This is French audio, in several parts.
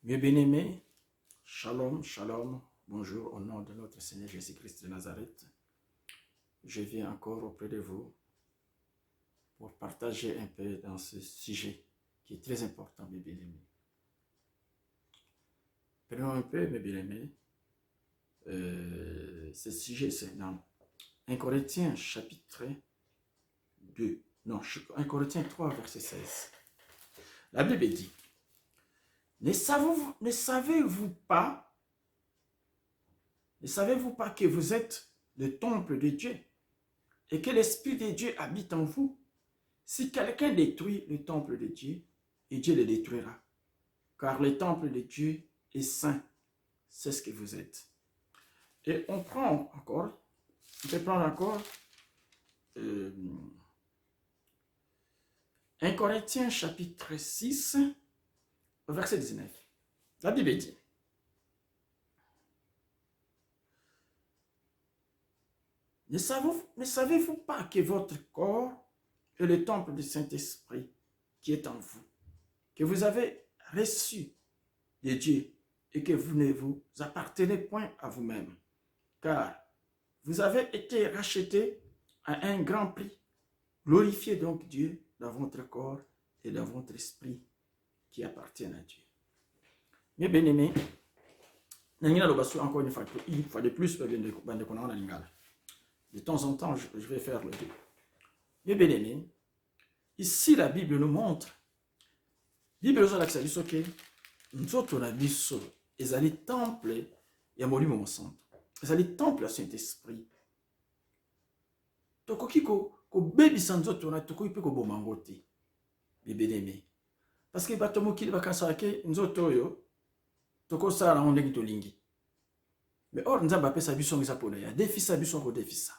Mes bien-aimés, shalom, shalom, bonjour au nom de notre Seigneur Jésus-Christ de Nazareth. Je viens encore auprès de vous pour partager un peu dans ce sujet qui est très important, mes bien-aimés. Prenons un peu, mes bien-aimés, ce sujet, c'est dans 1 Corinthiens chapitre 2, non, 1 Corinthiens 3, verset 16. La Bible dit, ne savez-vous pas que vous êtes le temple de Dieu et que l'Esprit de Dieu habite en vous? Si quelqu'un détruit le temple de Dieu, et Dieu le détruira. Car le temple de Dieu est saint. C'est ce que vous êtes. Et on peut prendre encore 1 Corinthiens chapitre 6, verset 19. La Bible dit, ne savez-vous pas que votre corps est le temple du Saint-Esprit qui est en vous, que vous avez reçu de Dieu et que vous ne vous appartenez point à vous-même, car vous avez été rachetés à un grand prix. Glorifiez donc Dieu dans votre corps et dans votre esprit qui appartiennent à Dieu. Mes bien-aimés, encore une fois de plus, de temps en temps, je vais faire le deux. Mes bien-aimés, ici la Bible nous montre, Bible nous a dit que nous autres biso ezali temple ya molimo mosantu, ezali temple ya Saint-Esprit. Tokoki kobebisa nzoto na tokoki mpe koboma yango te, bien-aimé, parce que bato mokili bakasaka ke nzoto oyo tokosala nango ndenge tolingi, mais or nzambe apesa biso ngo eza mpona ya defisa biso kodefisa,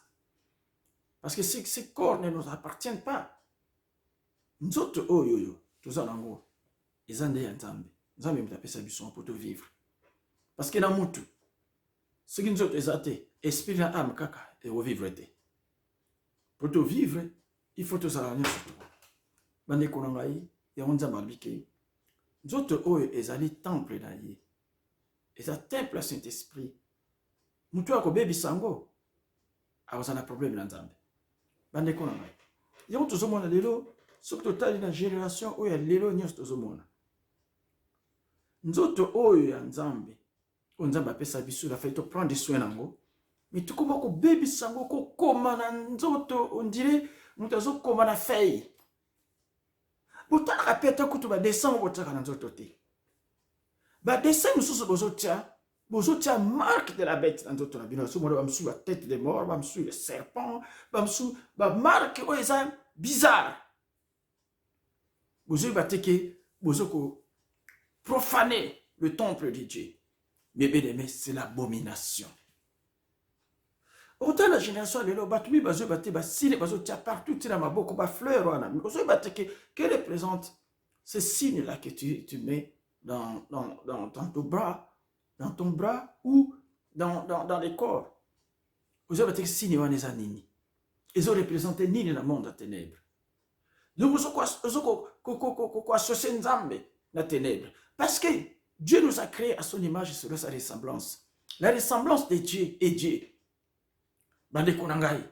parce que ces corps ne nous appartiennent pas. Nzoto oyo toza nango eza nde ya nzambe. Nzambe moto apesa biso pour vivre, parce que na mutu soki nzoto eza te, esprit na âme kaka ekovivre te. Pour vivre, il faut tozala nyonso to. Bandeko na ngai yango nzambe alobi ke nzoto oyo ezali temple na ye, eza temple ya Saint-Esprit. Mutu akobebisa yango akozala na problème na nzambe. Bandeko na ngai yango tozomona lelo, soki totali na génération oyo ya lelo nyonso tozomona nzoto oyo ya nzambe, oyo nzambe apesa biso, la fai to prendre soin nango, mais tukoma kobebisa yango kokoma na nzoto, on dirait moto azokoma na fei. Botalaka mpe ta kutu badesin botiaka na nzoto te. Badesin mosusu bozotia marque de la bête na nzoto na bino. Somona bamsusu ba tête de mort, bamsusu le serpent, bamsusu ba marque oyo eza bizarre. Bozoyeba te ke bozoko profaner le temple de Dieu. Mais bien aimé, c'est l'abomination. Autant la génération de l'eau, batumi bazo bate basile bazo tia partout tina maboko ba fleur wana. Mais bazo bate que représente ce signe là que tu mets dans ton bras ou dans les corps. Bazo bate signe wana eza nini. Ils ont représenté nini na monde à ténèbres. Donc bazo associer nzambe na ténèbres. Parce que Dieu nous a créés à son image et selon sa ressemblance. La ressemblance de Dieu est Dieu. Bandeko na ngai.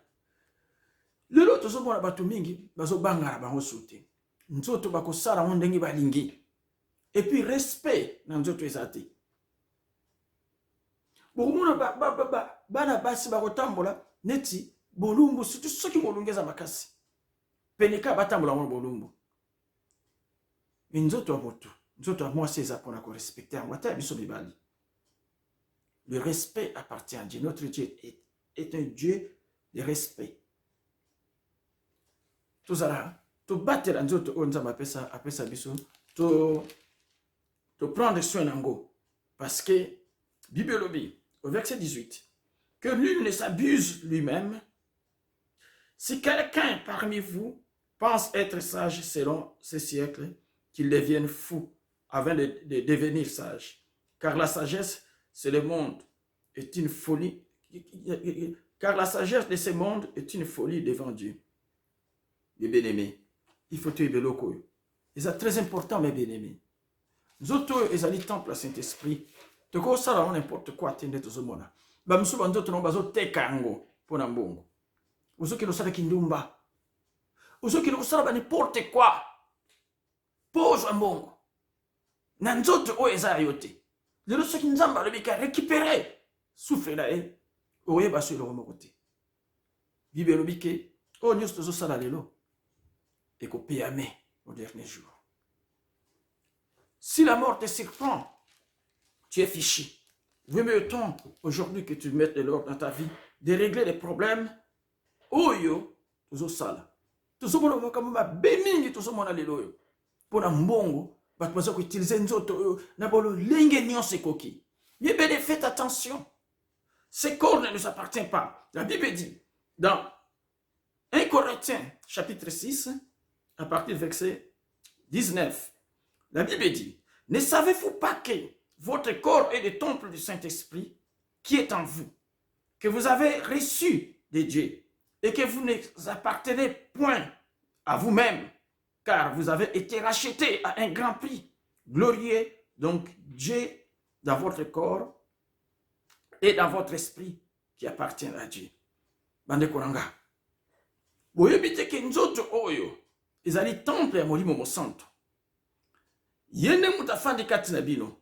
Lelo tozomona bato mingi bazobangala bango soute. Nzoto bakosala ngo ndenge balingi. Et puis respect na nzoto ezate. Bokomona bana basi bakotambola neti bolumbu, surtout soki molungeza makasi. Peneka batambola ngo bolumbu. Mais nzoto moto, nzoto mwasi eza pona ko respecter yango ata biso mibali. Le respect appartient à Dieu. Notre Dieu est un Dieu de respect. Tozala, to battre la nzoto o nzamba apesa biso, to prendre soin nango. Parce que, Bible lobi, au verset 18, que nul ne s'abuse lui-même. Si quelqu'un parmi vous pense être sage selon ce siècle, qu'il devienne fou avant de devenir sage. Car la sagesse, c'est le monde, est une folie. Car la sagesse de ce monde est une folie devant Dieu. Mes bien-aimés, il faut tuer le loco. Et c'est très important, mes bien-aimés. nzoto ezali temple ya Saint-Esprit. Toko sala n'importe quoi tende tozomona. Ba msuba nzoto no bazo teka yango pona mbongo. Uzoki no sala kindumba. Uzoki no sala ba n'importe quoi. Pose mbongo. Na nzoto o eza yote. Lelo soki nzamba lobika récupérer souffle na e. Oye baso lo mokote. Bible lobike o nyos tozo sala lelo. Et qu'on paye au dernier jour. Si la mort te surprend, tu es fichu. Vaut mieux temps aujourd'hui que tu mettes de l'ordre dans ta vie, de régler les problèmes. Oh yo, tout ça. Tout ça, on va comme ma béningi, tout ça, on a les loyaux. Pour un bongo, bah, tu vas utiliser une autre, n'a pas le linguignon, c'est coquille. Mais bien, faites attention. Ces corps ne nous appartiennent pas. La Bible dit, dans 1 Corinthiens, chapitre 6, à partir du verset 19, la Bible dit, ne savez-vous pas que votre corps est le temple du Saint-Esprit qui est en vous, que vous avez reçu de Dieu et que vous ne appartenez point à vous-même, car vous avez été rachetés à un grand prix. Glorieux donc Dieu dans votre corps et dans votre esprit qui appartient à Dieu. Bande Koranga. Boyebite ke nzoto oyo ezali temple ya molimo mosanto. Yende mutafandi kati na bino.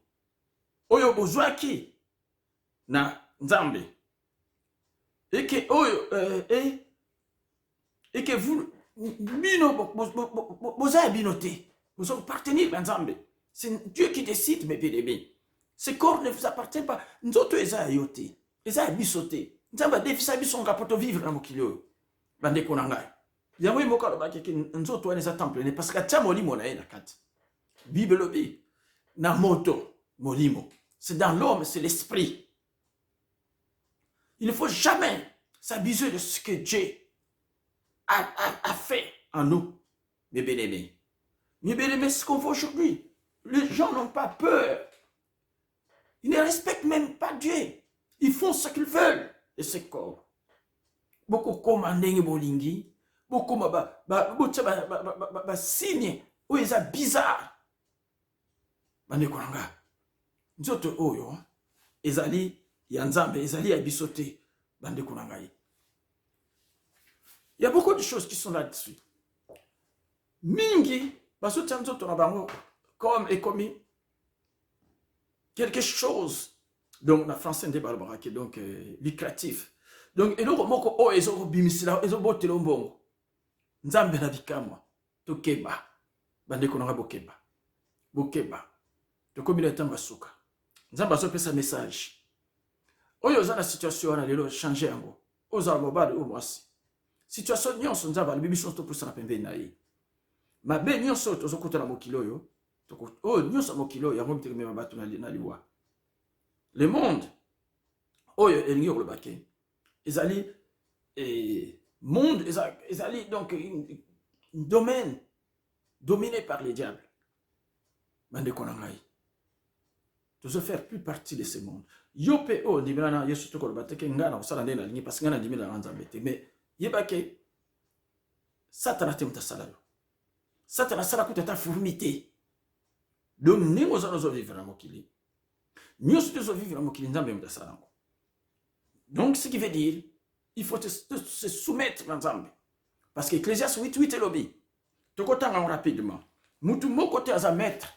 Oyo bozwaki na Nzambe. Eke oyo eke vous bino boza bino te. Vous appartenez à Nzambe. C'est Dieu qui décide mes bien. Ce corps ne vous appartient pas. Nzoto eza yote. Eza bisote. Nzamba defisa bisonga poto vivre na mokili oyo. Bande konanga. Yango moka lobaki ke nzoto wana eza temple ne parce que tia molimo na ye na kati. Bible lobi na moto molimo. C'est dans l'homme, c'est l'esprit. Il ne faut jamais s'abuser de ce que Dieu a fait en nous, mes bien-aimés. Mes bien-aimés, ce qu'on fait aujourd'hui, les gens n'ont pas peur. Ils ne respectent même pas Dieu. Ils font ce qu'ils veulent de ce corps. Beaucoup commandent bolingi, beaucoup signe où ils sont bizarres. Banekolanga. Nzoto oyo ezali ya Nzambe, ezali ya bisote banekolanga. Il y a beaucoup de choses qui sont là-dessus. Mingi basotia nzoto na bango comme et comme quelque chose donc na français nde balobaka ke donc lucratif. Donc eloko moko o ezo bimisila ezo botelo mbongo. Nzambe na bikamwa tokeba bandeko na bokeba. Bokeba. Tokomi na tamba suka. Nzambe azopesa message. Oyo za na situation na lelo changer yango. Oza mobile o mwasi. Situation nyonso nzambe alibibiso to pusa na pembeni na ye. Mabe nyonso tozokuta na mokili oyo. Oh nyonso mokilo yango mtekeme bato na liwa. Le monde oyo elingi olobake ezali monde ezali donc un domaine dominé par les diables. Bande konangai. Tozo faire plus partie de ce monde. Yope o ndimana yesu to kolobate ke ngana osala ndena lingi parce ngana ndimela nzambe te mais yebake satana te mutasalalo. Satana sala kutata fourmité. Donc nous allons vivre dans mokili. Nous allons vivre dans mokili nzambe mutasalango. Donc ce qui veut dire il faut se soumettre à Nzambe. Parce que Ecclésiaste 8:8 est lobby. Tokotanga rapidement. Mutu moko te aza maître.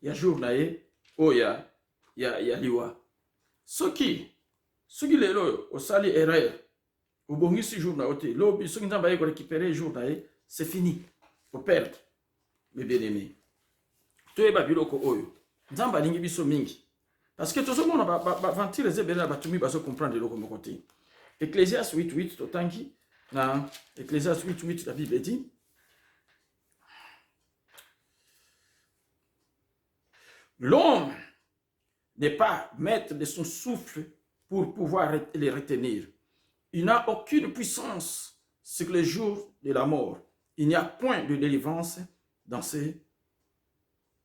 Ya jour na ye o ya liwa. Soki lelo osali erreur. Obongisi jour na ote. Lobby soki Nzambe ye ko récupérer jour na ye, c'est fini. Faut perdre. Mes bien-aimés. Toyeba biloko oyo. Nzambe alingi biso mingi. Parce que tout ce monde va ventir les ébélés va tout baso comprendre le côté. Ecclésiaste 8:8 totangi na Ecclésiaste 8:8 la Bible dit l'homme n'est pas maître de son souffle pour pouvoir les retenir. Il n'a aucune puissance sur les jours de la mort. Il n'y a point de délivrance dans ces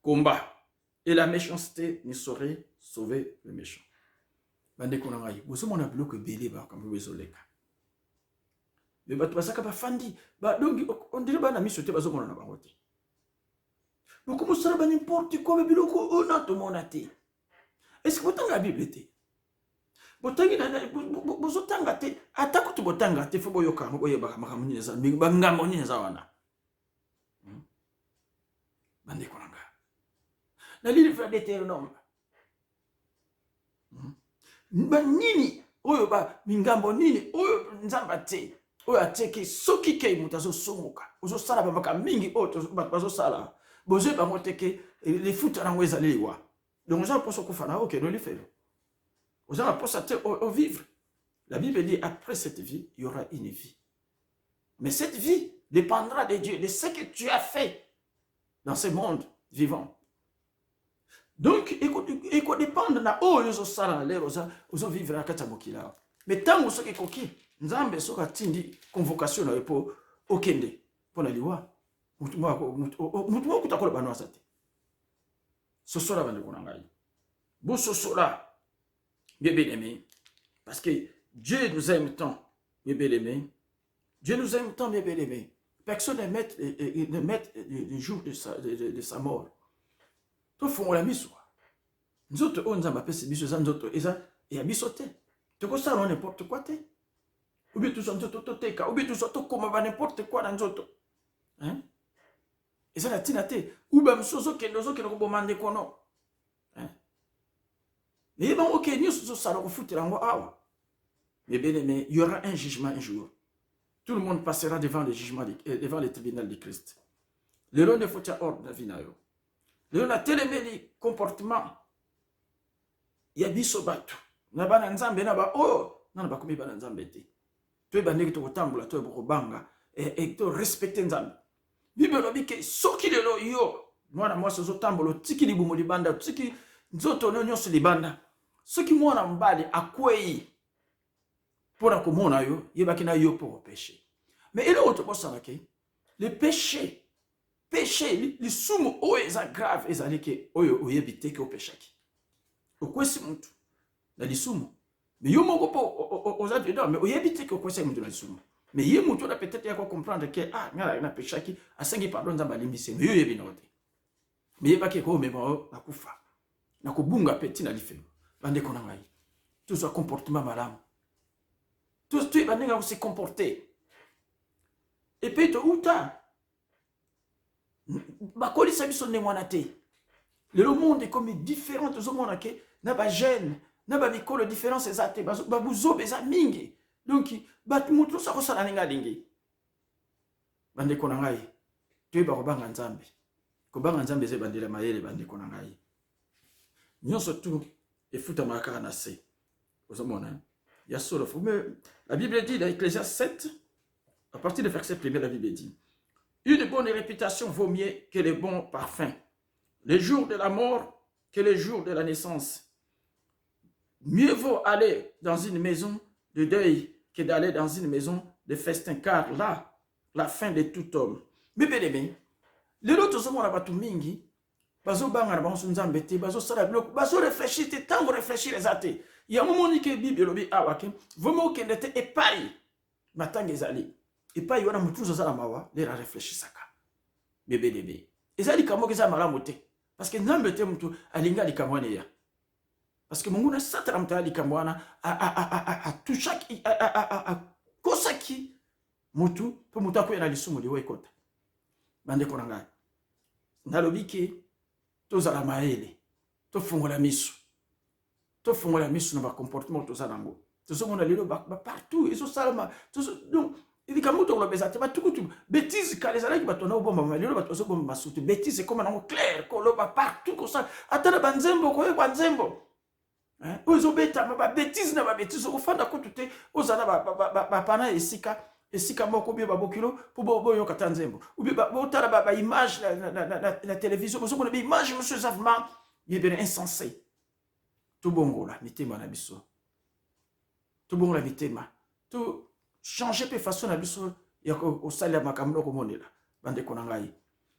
combats. Et la méchanceté ne saurait sauver le méchant. Bande konangai, boso mona bloque belé ba comme bezoleka. Mais bato basaka ba fandi, ba donc on dirait ba na miso te bazo mona na bango te. Beaucoup de choses n'importe quoi, mais on a tout mon athée. Est-ce que vous avez la Bible? Vous avez atako tu botanga te fo boyoka boyeba makamuneza bangambo neza wana. Bande konanga. Na livre d'Éternome. Nini oyo ba mingambo nini oyo nzamba te oyo ateki soki ke mutazo somoka ozo sala ba maka mingi oyo bazo sala bozo ba moteke les futa na ngweza liwa. Donc on pense qu'on fana OK no le fait. On pense à au vivre. La Bible dit après cette vie, il y aura une vie. Mais cette vie dépendra de Dieu, de ce que tu as fait dans ce monde vivant. Donc, il faut dépendre de oh, ils ont ça, ils ont vivre à Katamokila. Mais tant que ce qui est coquille, nous avons besoin de convocation pour Okende, pour la loi. Ce sera le Konangai. Bon, ce sera, bien aimé, parce que Dieu nous aime tant, bien aimé. Dieu nous aime tant, bien aimé. Personne ne met le jour de sa mort. Tout font la mise. Nous autres, on a appelé ces bisos, nous autres, et à bisoter. Tu vois ça, n'importe quoi. Ou bien tout ça, ou bien tout ça, comme n'importe quoi dans nous autres. Hein? Et ça, la tinate. Ou bien, nous qui nous avons demandé qu'on a. Mais bon, ok, nous sommes foutus en haut. Mais bien aimé, il y aura un jugement un jour. Tout le monde passera devant le jugement, devant le tribunal de Christ. Le roi ne faut pas ordre de la vie. Le roi a tellement de comportements. Il y a biso batu. Na bana nzambe na ba oh, na ba komi bana nzambe te. To e bandeki to kotambola to e bokobanga et to respecter nzambe. Bible lobi ke soki lelo yo mwana mwasi zo tambola tiki libumo libanda tiki nzoto nyonso libanda. Soki mwana mbali akwei pour komona yo yebaki na yo pour péché. Mais il autre bossa ke le péché li sumu o eza grave ezali ke oyo oyebite ke o péché ki. Okwesi muntu na lisumu. Mais yo moko po ozabi do mais oyebite ke okwesi muntu na lisumu. Mais ye muntu na peut-être ya ko comprendre que ah ngala na péché ki asengi pardon nzamba limbise mais yo yebi note. Mais yebaki ko mema na kufa. Na kubunga petit na life. Bande kona ngai. Tout ce comportement malamu. Tout ce bande nga se comporter. Et puis to uta bakoli sabiso ne mwana te. Le monde est comme différent tout ce monde que na ba jeune na ba mikolo différence ezate ba buzo beza mingi. Donc bat mutu sa ko sala ninga lingi. Bande kona ngai. Tu ba ko banga nzambe. Ko banga nzambe ze bandela mayele bande kona ngai. Nyonso tout et futa makara na se. Ozomona. Ya solo mais la Bible dit dans Ecclésiaste 7 à partir du verset 1er la Bible dit une bonne réputation vaut mieux que les bons parfums. Les jours de la mort que les jours de la naissance. Mieux vaut aller dans une maison de deuil que d'aller dans une maison de festin, car là, la fin de tout homme. Mais bien aimé, les autres sont là tout mingi, bazo banga na banso nzambe te, bazo sala bloc, bazo réfléchir te, tant vous réfléchir les athées. Il y a un moment que Bible lobi awake, vraiment que n'était épaille, matang ezali. Épaille wana mutuzo sala mawa, les réfléchir saka. Bébé bébé. Ezali kamo ke za malamu te. Parce que nzambe te mutu alinga likamwane ya. Parce que mungu na satara mta likamwana a touchaki a kosaki mutu po mutu akoya na lisumu liwe kota. Bande konanga. Nalobi ke tozala maele. To fungola misu. To fungola misu na ba comportement tozala ngo. Tozomona lelo ba partout et so salama. Donc il comme to lobeza te ba tukutu bêtise kalezala ki batona obomba malelo batozo bomba masutu bêtise comme na clair ko loba partout comme ça atana banzembo ko yeba nzembo hein ozo beta ba bêtise na ba bêtise ko fanda ko tuté ozana ba pana esika moko bi ba bokilo po boyo kata nzembo ou bi ba otala ba image la télévision bozo mona ba image monsieur Zavman yebena insensé to bongola mitema na biso to bongola mitema to changer pe façon na biso ya ko osala makambo ko monela bande ko ngai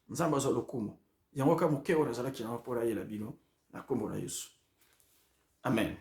nzamba zo lokumu yango ka mukeo na zalaki na pora yela bino na kombo na Yesu amen.